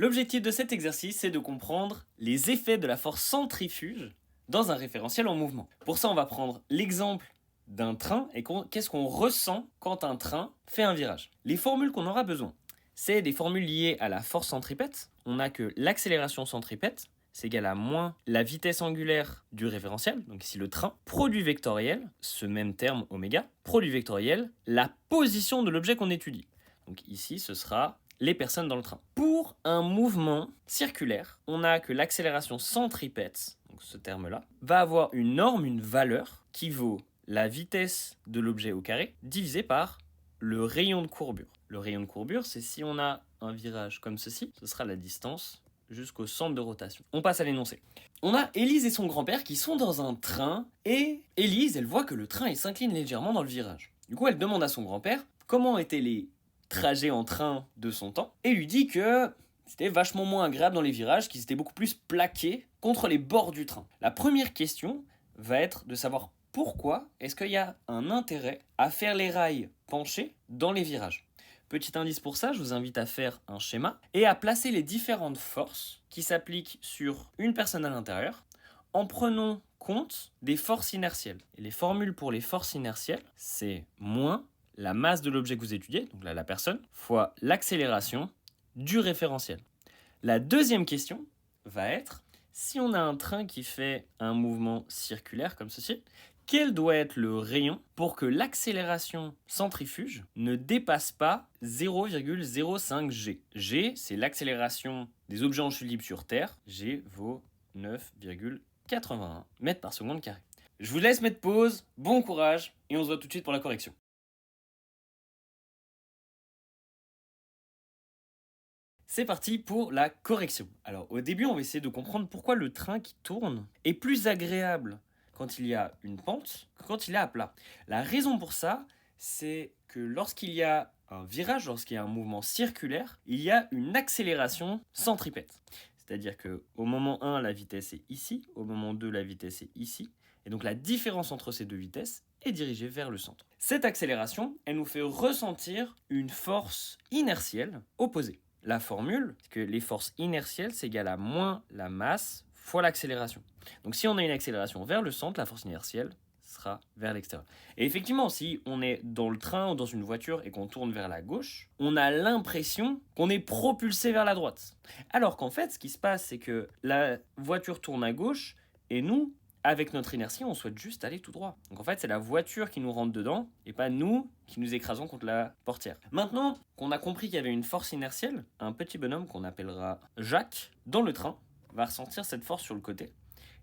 L'objectif de cet exercice, c'est de comprendre les effets de la force centrifuge dans un référentiel en mouvement. Pour ça, on va prendre l'exemple d'un train et qu'est-ce qu'on ressent quand un train fait un virage. Les formules qu'on aura besoin, c'est des formules liées à la force centripète. On a que l'accélération centripète, c'est égal à moins la vitesse angulaire du référentiel, donc ici le train, produit vectoriel, ce même terme oméga, produit vectoriel, la position de l'objet qu'on étudie. Donc ici, ce sera les personnes dans le train. Pour un mouvement circulaire, on a que l'accélération centripète, donc ce terme-là, va avoir une norme, une valeur qui vaut la vitesse de l'objet au carré divisé par le rayon de courbure. Le rayon de courbure, c'est si on a un virage comme ceci, ce sera la distance jusqu'au centre de rotation. On passe à l'énoncé. On a Élise et son grand-père qui sont dans un train et Élise, elle voit que le train s'incline légèrement dans le virage. Du coup, elle demande à son grand-père comment étaient les trajets en train de son temps et lui dit que c'était vachement moins agréable dans les virages, qu'ils étaient beaucoup plus plaqués contre les bords du train. La première question va être de savoir pourquoi est-ce qu'il y a un intérêt à faire les rails penchés dans les virages. Petit indice pour ça, je vous invite à faire un schéma et à placer les différentes forces qui s'appliquent sur une personne à l'intérieur en prenant compte des forces inertielles. Et les formules pour les forces inertielles, c'est moins la masse de l'objet que vous étudiez, donc là la personne, fois l'accélération du référentiel. La deuxième question va être, si on a un train qui fait un mouvement circulaire comme ceci, quel doit être le rayon pour que l'accélération centrifuge ne dépasse pas 0,05 g. G, c'est l'accélération des objets en chute libre sur Terre. G vaut 9,81 mètres par seconde carré. Je vous laisse mettre pause, bon courage, et on se voit tout de suite pour la correction. C'est parti pour la correction. Alors au début, on va essayer de comprendre pourquoi le train qui tourne est plus agréable quand il y a une pente que quand il est à plat. La raison pour ça, c'est que lorsqu'il y a un virage, lorsqu'il y a un mouvement circulaire, il y a une accélération centripète. C'est-à-dire qu'au moment 1, la vitesse est ici, au moment 2, la vitesse est ici, et donc la différence entre ces deux vitesses est dirigée vers le centre. Cette accélération, elle nous fait ressentir une force inertielle opposée. La formule, c'est que les forces inertielles, c'est égal à moins la masse fois l'accélération. Donc si on a une accélération vers le centre, la force inertielle sera vers l'extérieur. Et effectivement, si on est dans le train ou dans une voiture et qu'on tourne vers la gauche, on a l'impression qu'on est propulsé vers la droite. Alors qu'en fait, ce qui se passe, c'est que la voiture tourne à gauche et nous, avec notre inertie, on souhaite juste aller tout droit. Donc en fait, c'est la voiture qui nous rentre dedans et pas nous qui nous écrasons contre la portière. Maintenant qu'on a compris qu'il y avait une force inertielle, un petit bonhomme qu'on appellera Jacques, dans le train, va ressentir cette force sur le côté.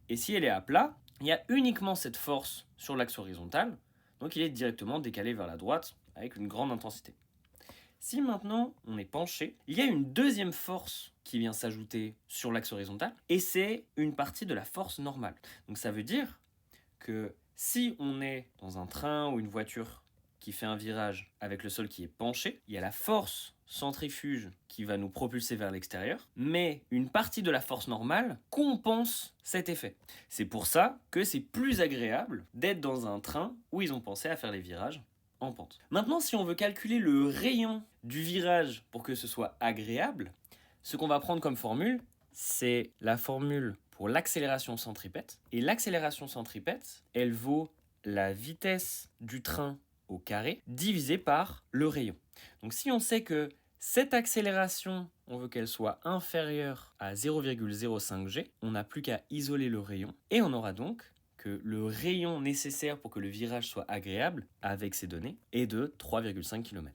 Et si elle est à plat, il y a uniquement cette force sur l'axe horizontal, donc il est directement décalé vers la droite avec une grande intensité. Si maintenant on est penché, il y a une deuxième force qui vient s'ajouter sur l'axe horizontal, et c'est une partie de la force normale. Donc ça veut dire que si on est dans un train ou une voiture qui fait un virage avec le sol qui est penché, il y a la force centrifuge qui va nous propulser vers l'extérieur, mais une partie de la force normale compense cet effet. C'est pour ça que c'est plus agréable d'être dans un train où ils ont pensé à faire les virages en pente. Maintenant, si on veut calculer le rayon du virage pour que ce soit agréable, ce qu'on va prendre comme formule, c'est la formule pour l'accélération centripète. Et l'accélération centripète, elle vaut la vitesse du train au carré divisé par le rayon. Donc si on sait que cette accélération, on veut qu'elle soit inférieure à 0,05 g, on n'a plus qu'à isoler le rayon et on aura donc que le rayon nécessaire pour que le virage soit agréable avec ces données est de 3,5 km.